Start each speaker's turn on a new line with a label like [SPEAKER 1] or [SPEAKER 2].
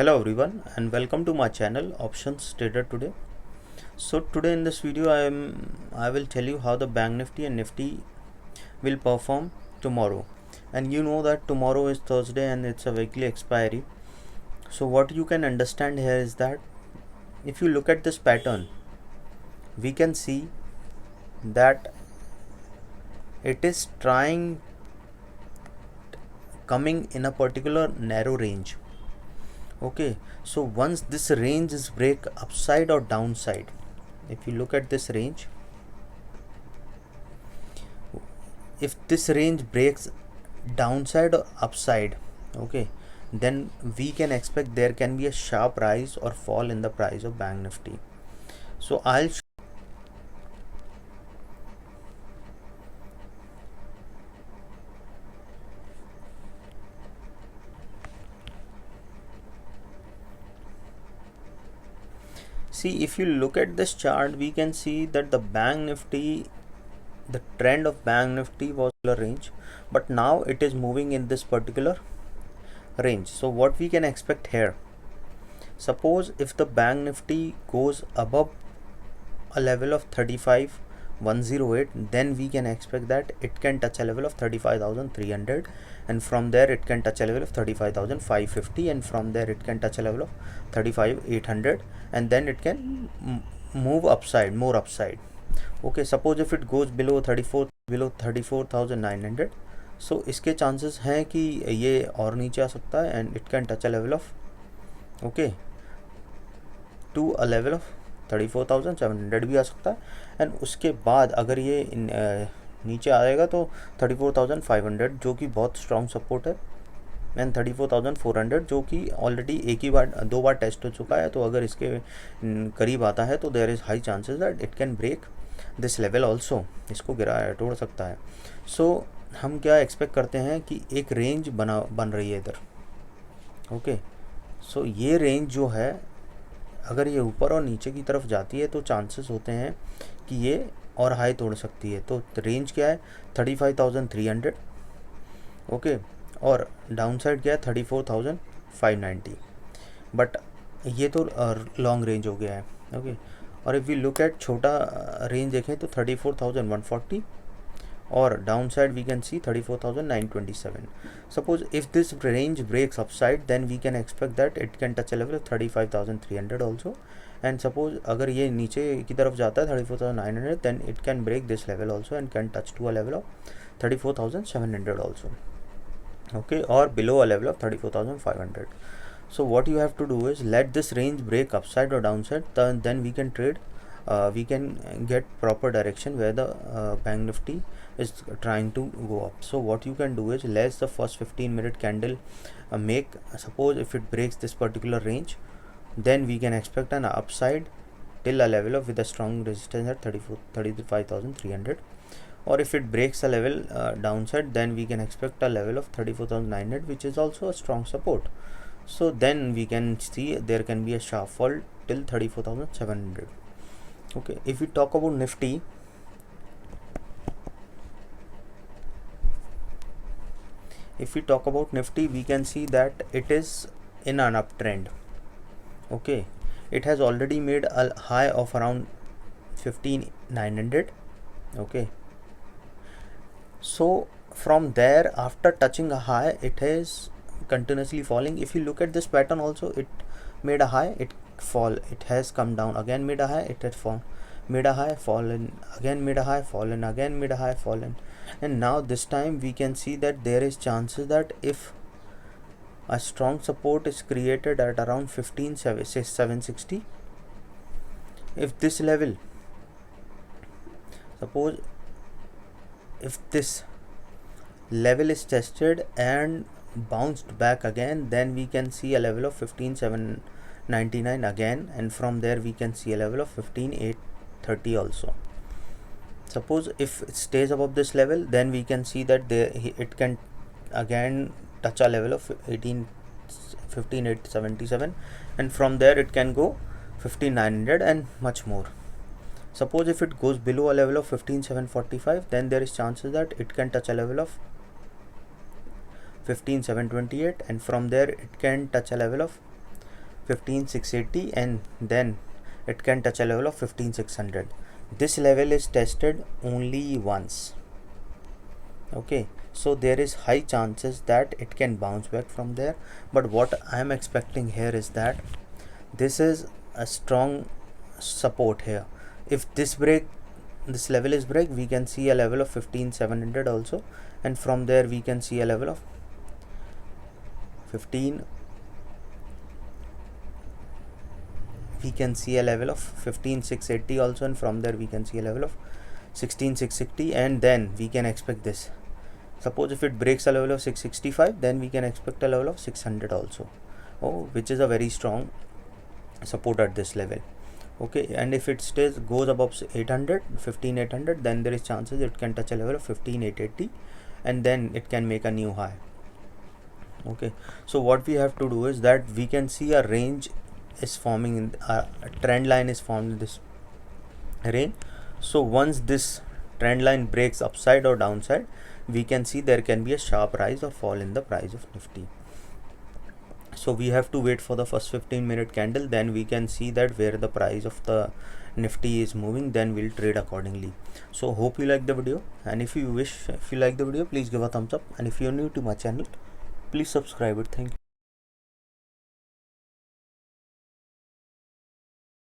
[SPEAKER 1] Hello everyone and welcome to my channel Options Trader today. So today in this video I will tell you how the Bank Nifty and Nifty will perform tomorrow. And you know that tomorrow is Thursday and it's a weekly expiry. So what you can understand here is that if you look at this pattern, we can see that it is coming in a particular narrow range. Okay, so once this range is break upside or downside, if you look at this range, if this range breaks downside or upside, okay, then we can expect there can be a sharp rise or fall in the price of Bank Nifty. So see, if you look at this chart, we can see that the Bank Nifty, the trend of Bank Nifty was a range, but now it is moving in this particular range. So what we can expect here, suppose if the Bank Nifty goes above a level of 35,108, then we can expect that it can touch a level of 35,300, and from there it can touch a level of 35,550, and from there it can touch a level of 35,800, and then it can move upside, more upside. Okay, suppose if it goes below 34,900, so इसके chances हैं कि ये और नीचे आ सकता है and it can touch a level of to a level of 34,700 भी आ सकता है, एंड उसके बाद अगर ये नीचे आएगा तो 34,500 जो कि बहुत स्ट्रॉन्ग सपोर्ट है, एंड 34,400 जो कि ऑलरेडी दो बार टेस्ट हो चुका है. तो अगर इसके करीब आता है तो there is high chances that it can break this level also, इसको तोड़ सकता है. सो हम क्या एक्सपेक्ट करते हैं कि एक रेंज बन रही है इधर. ओके, सो ये रेंज जो है अगर ये ऊपर और नीचे की तरफ जाती है तो चांसेस होते हैं कि ये और हाई तोड़ सकती है. तो रेंज क्या है 35,300, ओके, और डाउन साइड क्या है 34,590, बट ये तो लॉन्ग रेंज हो गया है. ओके, और इफ़ वी लुक एट छोटा रेंज देखें तो 34,140, और down side we can see 34,927. Suppose if this range breaks upside, then we can expect that it can touch a level of 35,300 also. And suppose अगर ये नीचे की तरफ जाता है 34,900, then it can break this level also and can touch to a level of 34,700 also. Okay, or below a level of 34,500. So what you have to do is let this range break upside or downside, then we can trade. We can get proper direction where the Bank Nifty is trying to go up. So what you can do is let the first 15-minute candle make, suppose if it breaks this particular range, then we can expect an upside till a level of with a strong resistance at 35,300, or if it breaks a level downside, then we can expect a level of 34,900, which is also a strong support. So then we can see there can be a sharp fall till 34,700. Okay, if we talk about Nifty, we can see that it is in an uptrend. Okay, it has already made a high of around 15,900. Okay, so from there, after touching a high, it is continuously falling. If you look at this pattern also, it made a high, it has come down again, made a high, it had made a high, fallen again, made a high, fallen again, made a high, fallen. And now this time we can see that there is chances that if a strong support is created at around 15,760, if this level, suppose if this level is tested and bounced back again, then we can see a level of 15,799 again, and from there we can see a level of 15,830 also. Suppose if it stays above this level, then we can see that it can again touch a level of 15,877, and from there it can go 15,900 and much more. Suppose if it goes below a level of 15,745, then there is chances that it can touch a level of 15,728, and from there it can touch a level of 15680, and then it can touch a level of 15600. This level is tested only once. Okay, so there is high chances that it can bounce back from there, but what I am expecting here is that this is a strong support here. If this level is break, we can see a level of 15700 also, and from there we can see a level of 15, we can see a level of 15680 also, and from there we can see a level of 16660, and then we can expect this. Suppose if it breaks a level of 665, then we can expect a level of 600 also, which is a very strong support at this level. Okay, and if it goes above 15800, then there is chances it can touch a level of 15880, and then it can make a new high. Okay, so what we have to do is that we can see a range is forming in a trend line is formed in this range. So once this trend line breaks upside or downside, we can see there can be a sharp rise or fall in the price of Nifty. So we have to wait for the first 15-minute candle, then we can see that where the price of the Nifty is moving, then we'll trade accordingly. So hope you like the video, and if you like the video, please give a thumbs up, and if you're new to my channel, please subscribe it. Thank you.